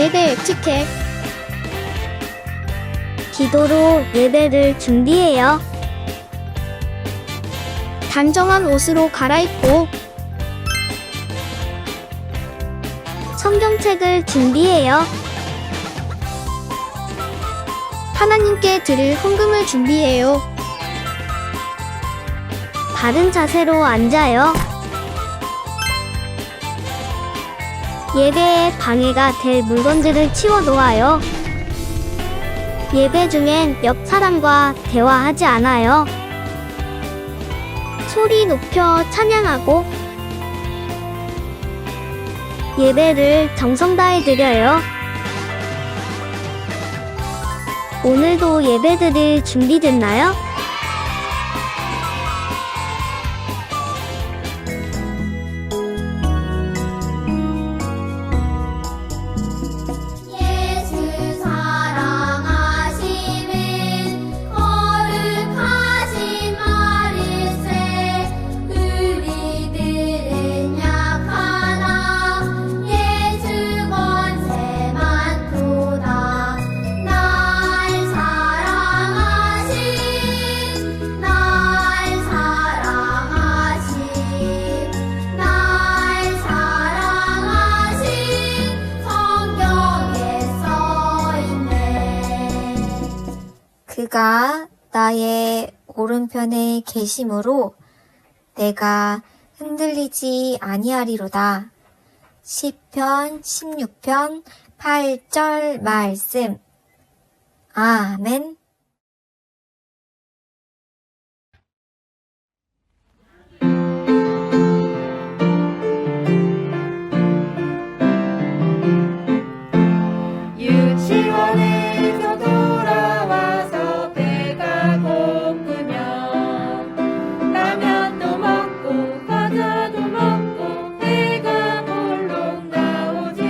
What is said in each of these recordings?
예배 에티켓. 기도로 예배를 준비해요. 단정한 옷으로 갈아입고 성경책을 준비해요. 하나님께 드릴 헌금을 준비해요. 바른 자세로 앉아요. 예배에 방해가 될 물건들을 치워 놓아요. 예배 중엔 옆 사람과 대화하지 않아요. 소리 높여 찬양하고 예배를 정성 다해 드려요. 오늘도 예배 드릴 준비됐나요? 예수 사랑하심은 거룩하신 말일세. 우리들은 약하나 예수 권세 많도다. 날 사랑하신 성경에 써있네. 그가 나의 오른편에 계심으로 내가 흔들리지 아니하리로다. 시편 16편 8절 말씀. 아멘. 유치원에서 돌아와서 배가 고프면 라면도 먹고 과자도 먹고 배가 볼록 나오지.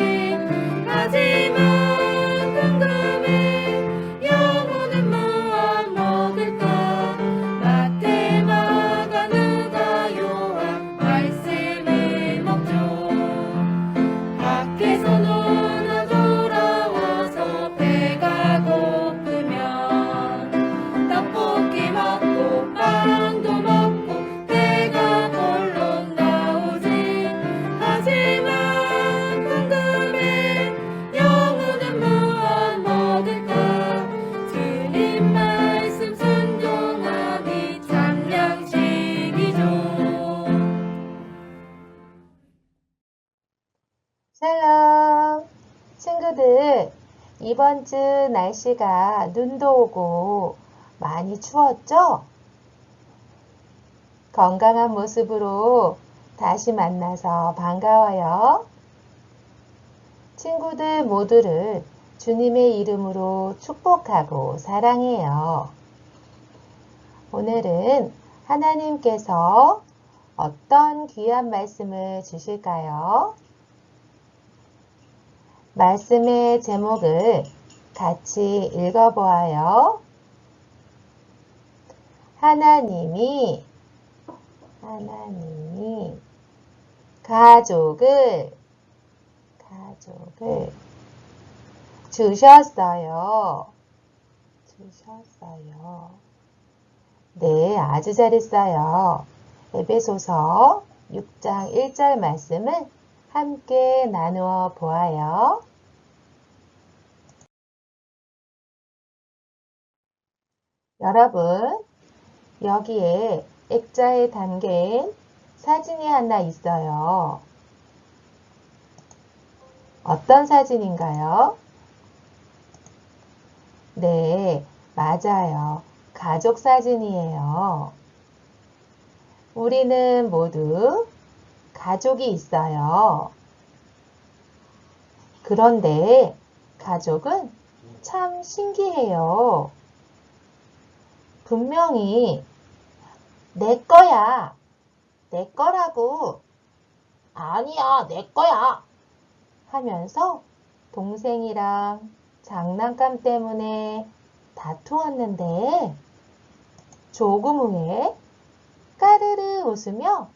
하지만 궁금해, 영혼은 무엇 먹을까? 마태, 마가, 누가, 요한 말씀을 먹죠. 밖에서 놀아 돌아와서 배가 고프면 떡볶이 먹고 빵도 먹고 배가 볼록 나오지. 하지만 궁금해, 영혼은 무엇 먹을까? 주님 말씀 순종함이 참 양식이죠. 샬롬! 친구들, 이번 주 날씨가 눈도 오고 많이 추웠죠? 건강한 모습으로 다시 만나서 반가워요. 친구들 모두를 주님의 이름으로 축복하고 사랑해요. 오늘은 하나님께서 어떤 귀한 말씀을 주실까요? 말씀의 제목을 같이 읽어보아요. 하나님이 가족을 주셨어요. 네, 아주 잘했어요. 에베소서 6장 1절 말씀을 함께 나누어 보아요. 여러분, 여기에 액자에 담긴 사진이 하나 있어요. 어떤 사진인가요? 네, 맞아요. 가족 사진이에요. 우리는 모두 가족이 있어요. 그런데 가족은 참 신기해요. 분명히 내 거야, 내 거라고, 아니야, 내 거야 하면서 동생이랑 장난감 때문에 다투었는데 조금 후에 까르르 웃으며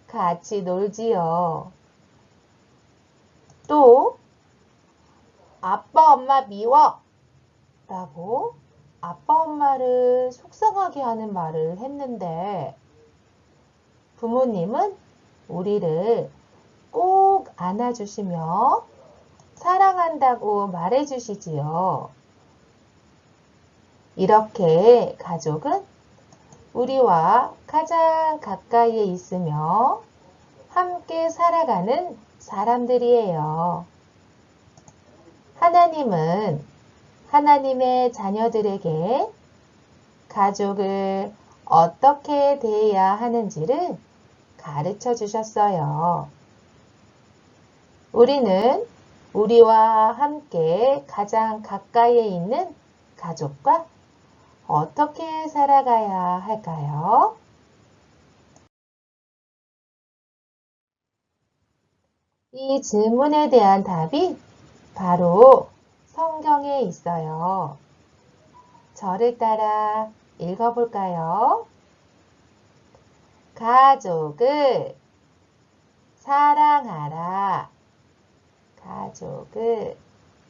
같이 놀지요. 또 아빠, 엄마 미워! 라고 아빠, 엄마를 속상하게 하는 말을 했는데 부모님은 우리를 꼭 안아주시며 사랑한다고 말해주시지요. 이렇게 가족은 우리와 가장 가까이에 있으며 함께 살아가는 사람들이에요. 하나님은 하나님의 자녀들에게 가족을 어떻게 대해야 하는지를 가르쳐 주셨어요. 우리는 우리와 함께 가장 가까이에 있는 가족과 어떻게 살아가야 할까요? 이 질문에 대한 답이 바로 성경에 있어요. 저를 따라 읽어볼까요? 가족을 사랑하라. 가족을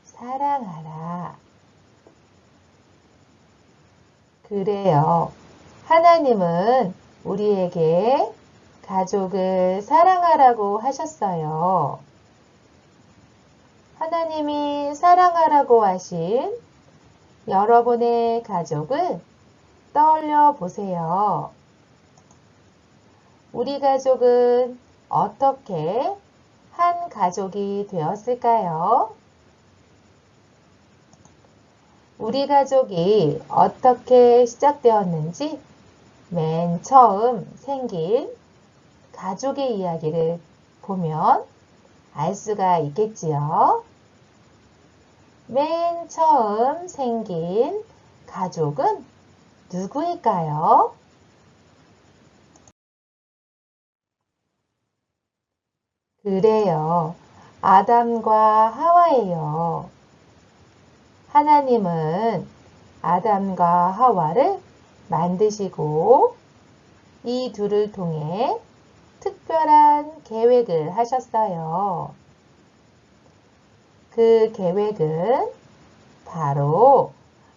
사랑하라. 그래요. 하나님은 우리에게 가족을 사랑하라고 하셨어요. 하나님이 사랑하라고 하신 여러분의 가족을 떠올려 보세요. 우리 가족은 어떻게 한 가족이 되었을까요? 우리 가족이 어떻게 시작되었는지 맨 처음 생긴 가족의 이야기를 보면 알 수가 있겠지요. 맨 처음 생긴 가족은 누구일까요? 그래요. 아담과 하와예요. 하나님은 아담과 하와를 만드시고 이 둘을 통해 특별한 계획을 하셨어요. 그 계획은 바로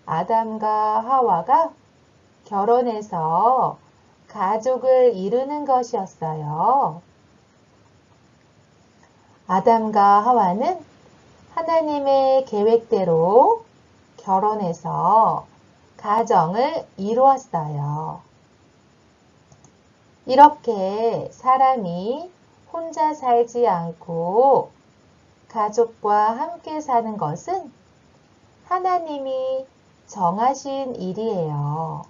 아담과 하와가 결혼해서 가족을 이루는 것이었어요. 아담과 하와는 하나님의 계획대로 결혼해서 가정을 이루었어요. 이렇게 사람이 혼자 살지 않고 가족과 함께 사는 것은 하나님이 정하신 일이에요.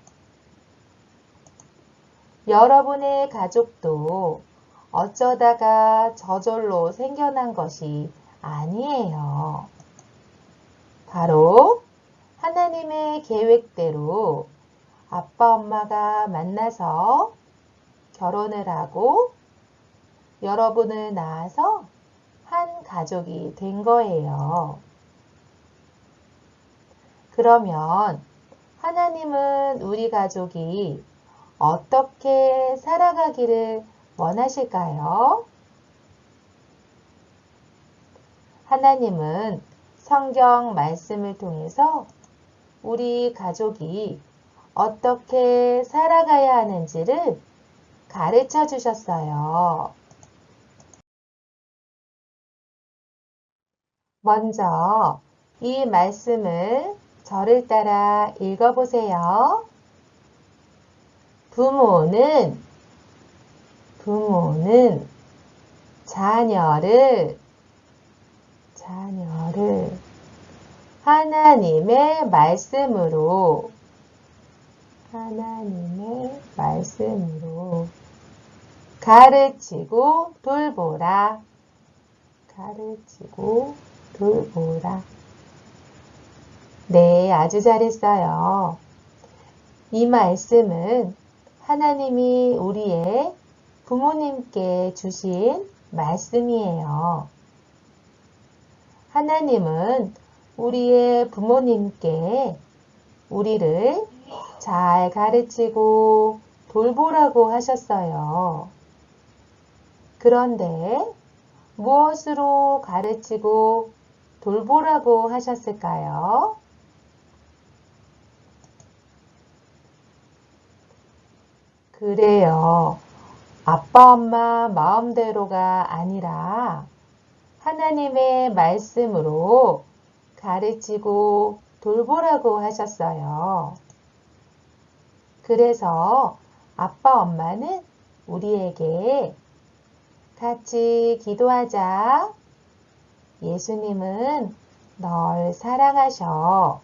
여러분의 가족도 어쩌다가 저절로 생겨난 것이 아니에요. 바로 하나님의 계획대로 아빠, 엄마가 만나서 결혼을 하고 여러분을 낳아서 한 가족이 된 거예요. 그러면 하나님은 우리 가족이 어떻게 살아가기를 원하실까요? 하나님은 성경 말씀을 통해서 우리 가족이 어떻게 살아가야 하는지를 가르쳐 주셨어요. 먼저 이 말씀을 저를 따라 읽어보세요. 부모는 자녀를 하나님의 말씀으로 가르치고 돌보라. 네, 아주 잘했어요. 이 말씀은 하나님이 우리의 부모님께 주신 말씀이에요. 하나님은 우리의 부모님께 우리를 잘 가르치고 돌보라고 하셨어요. 그런데 무엇으로 가르치고 돌보라고 하셨을까요? 그래요. 아빠, 엄마 마음대로가 아니라 하나님의 말씀으로 가르치고 돌보라고 하셨어요. 그래서 아빠, 엄마는 우리에게 같이 기도하자. 예수님은 널 사랑하셔.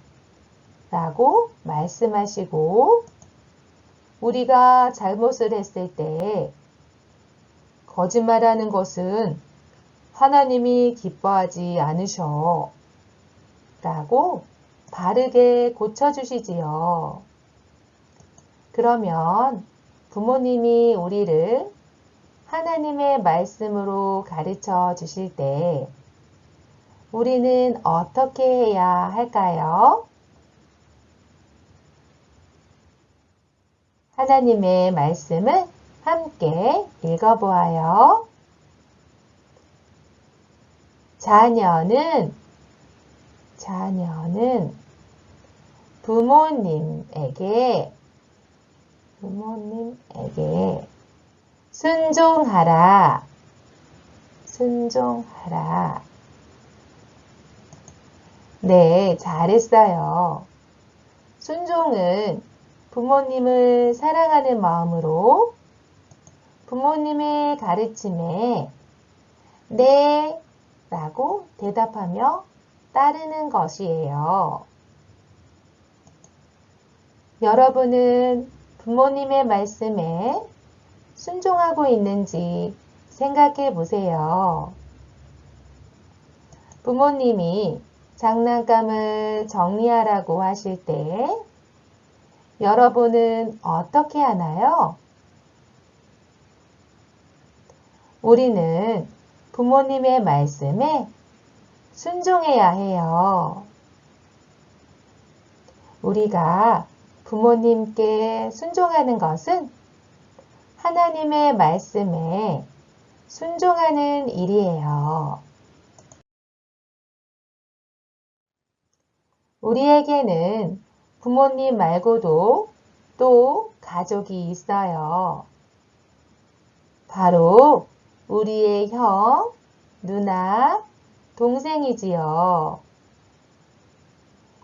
라고 말씀하시고, 우리가 잘못을 했을 때 거짓말하는 것은 하나님이 기뻐하지 않으셔. 라고 바르게 고쳐주시지요. 그러면 부모님이 우리를 하나님의 말씀으로 가르쳐 주실 때 우리는 어떻게 해야 할까요? 하나님의 말씀을 함께 읽어보아요. 자녀는 부모님에게 순종하라. 네, 잘했어요. 순종은 부모님을 사랑하는 마음으로 부모님의 가르침에 네 라고 대답하며 따르는 것이에요. 여러분은 부모님의 말씀에 순종하고 있는지 생각해 보세요. 부모님이 장난감을 정리하라고 하실 때 여러분은 어떻게 하나요? 우리는 부모님의 말씀에 순종해야 해요. 우리가 부모님께 순종하는 것은 하나님의 말씀에 순종하는 일이에요. 우리에게는 부모님 말고도 또 가족이 있어요. 바로 우리의 형, 누나, 동생이지요.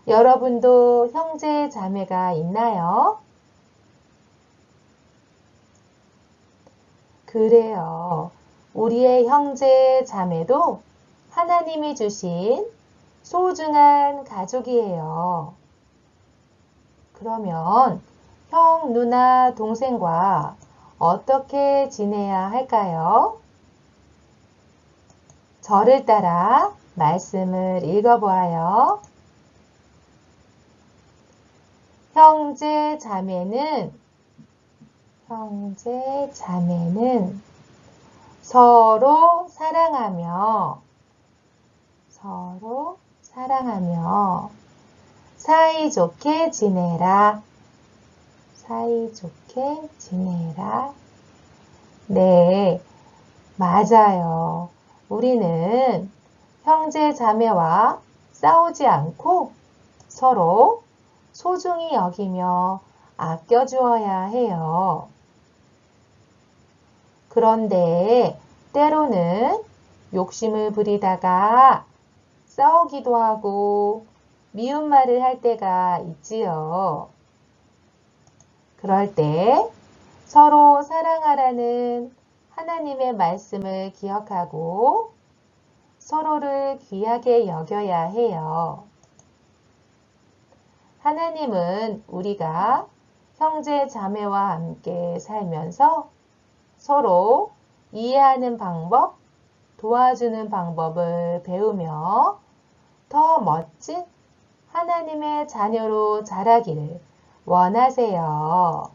여러분도 형제, 자매가 있나요? 그래요. 우리의 형제, 자매도 하나님이 주신 소중한 가족이에요. 그러면 형, 누나, 동생과 어떻게 지내야 할까요? 저를 따라 말씀을 읽어보아요. 형제, 자매는 서로 사랑하며 사이좋게 지내라. 네, 맞아요. 우리는 형제 자매와 싸우지 않고 서로 소중히 여기며 아껴주어야 해요. 그런데 때로는 욕심을 부리다가 싸우기도 하고 미운 말을 할 때가 있지요. 그럴 때 서로 사랑하라는 하나님의 말씀을 기억하고 서로를 귀하게 여겨야 해요. 하나님은 우리가 형제 자매와 함께 살면서 서로 이해하는 방법, 도와주는 방법을 배우며 더 멋진 하나님의 자녀로 자라기를 원하세요.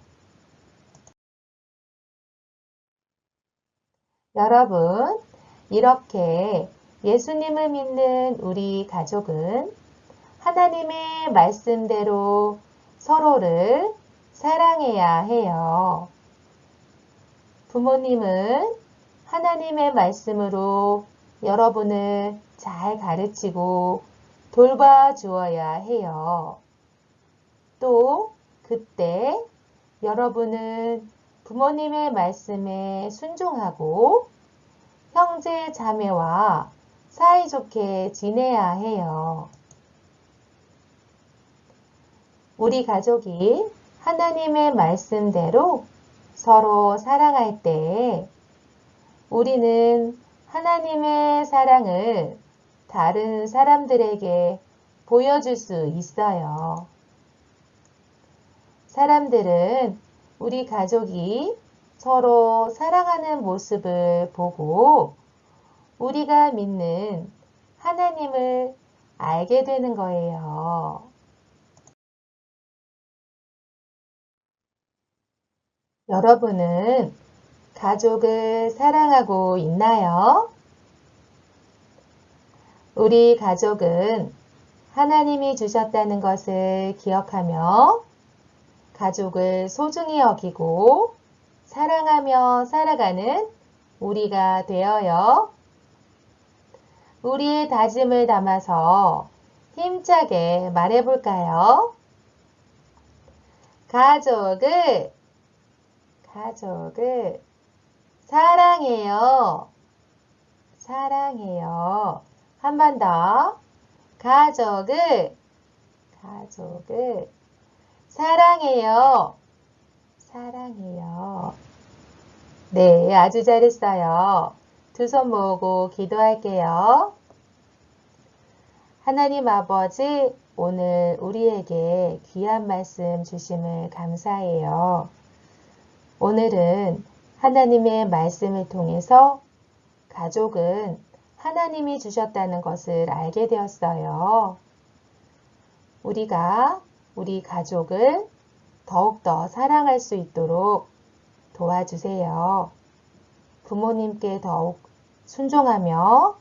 여러분, 이렇게 예수님을 믿는 우리 가족은 하나님의 말씀대로 서로를 사랑해야 해요. 부모님은 하나님의 말씀으로 여러분을 잘 가르치고 돌봐 주어야 해요. 또 그때 여러분은 부모님의 말씀에 순종하고 형제 자매와 사이좋게 지내야 해요. 우리 가족이 하나님의 말씀대로 서로 사랑할 때 우리는 하나님의 사랑을 다른 사람들에게 보여줄 수 있어요. 사람들은 우리 가족이 서로 사랑하는 모습을 보고 우리가 믿는 하나님을 알게 되는 거예요. 여러분은 가족을 사랑하고 있나요? 우리 가족은 하나님이 주셨다는 것을 기억하며 가족을 소중히 여기고 사랑하며 살아가는 우리가 되어요. 우리의 다짐을 담아서 힘차게 말해볼까요? 가족을 사랑해요. 사랑해요. 한 번 더. 가족을 사랑해요. 사랑해요. 네, 아주 잘했어요. 두 손 모으고 기도할게요. 하나님 아버지, 오늘 우리에게 귀한 말씀 주심을 감사해요. 오늘은 하나님의 말씀을 통해서 가족은 하나님이 주셨다는 것을 알게 되었어요. 우리가 우리 가족을 더욱더 사랑할 수 있도록 도와주세요. 부모님께 더욱 순종하며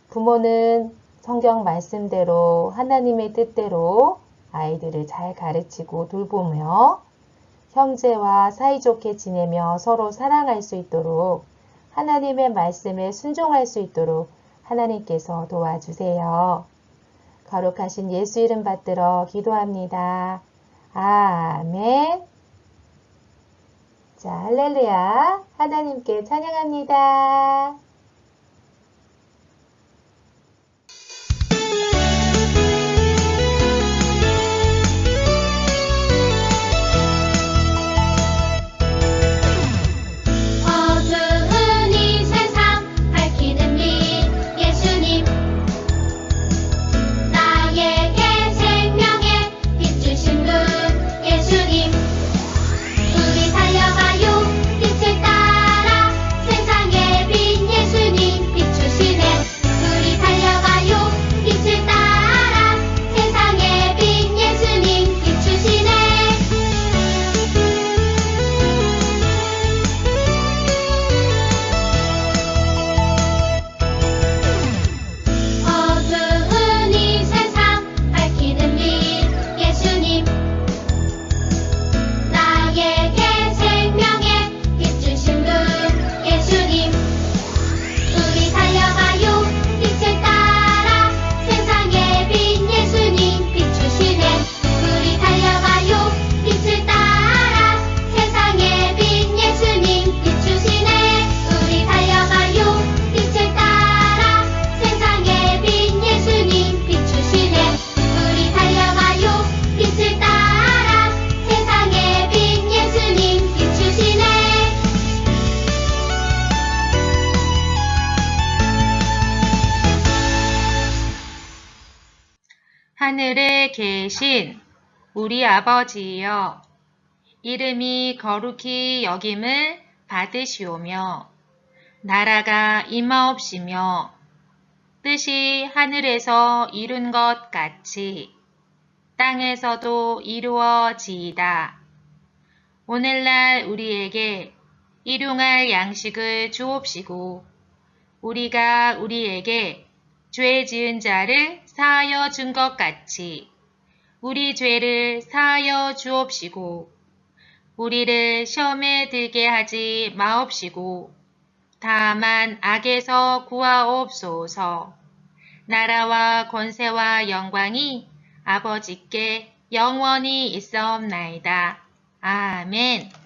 부모는 성경 말씀대로 하나님의 뜻대로 아이들을 잘 가르치고 돌보며 형제와 사이좋게 지내며 서로 사랑할 수 있도록 하나님의 말씀에 순종할 수 있도록 하나님께서 도와주세요. 거룩하신 예수 이름 받들어 기도합니다. 아멘. 자, 할렐루야. 하나님께 찬양합니다. 어두운 이 세상 밝히는 빛 예수님 나에게 생명의 빛 주신 분 예수님 우리 달려가요 빛을 따라 세상의 빛 예수님 비추시네 우리 달려가요 빛을 따라 세상의 빛 예수님 비추시네 어두운 이 세상 밝히는 빛 예수님 나에게 생명의 빛 주신 분 예수님 우리 달려가요 빛을 따라 세상의 빛 예수님 비추시네 우리 달려가요 빛을 따라 세상의 빛 예수님 비추시네 우리 달려가요 빛을 따라 세상의 빛 예수님 비추시네 우리 달려가요 빛을 따라 세상의 빛 예수님 비추시네 하늘에 계신 우리 아버지여, 이름이 거룩히 여김을 받으시오며, 나라가 임하옵시며, 뜻이 하늘에서 이룬 것 같이 땅에서도 이루어지이다. 오늘날 우리에게 일용할 양식을 주옵시고, 우리가 우리에게 죄 지은 자를 사하여 준 것 같이 우리 죄를 사하여 주옵시고 우리를 시험에 들게 하지 마옵시고 다만 악에서 구하옵소서. 나라와 권세와 영광이 아버지께 영원히 있사옵나이다. 아멘.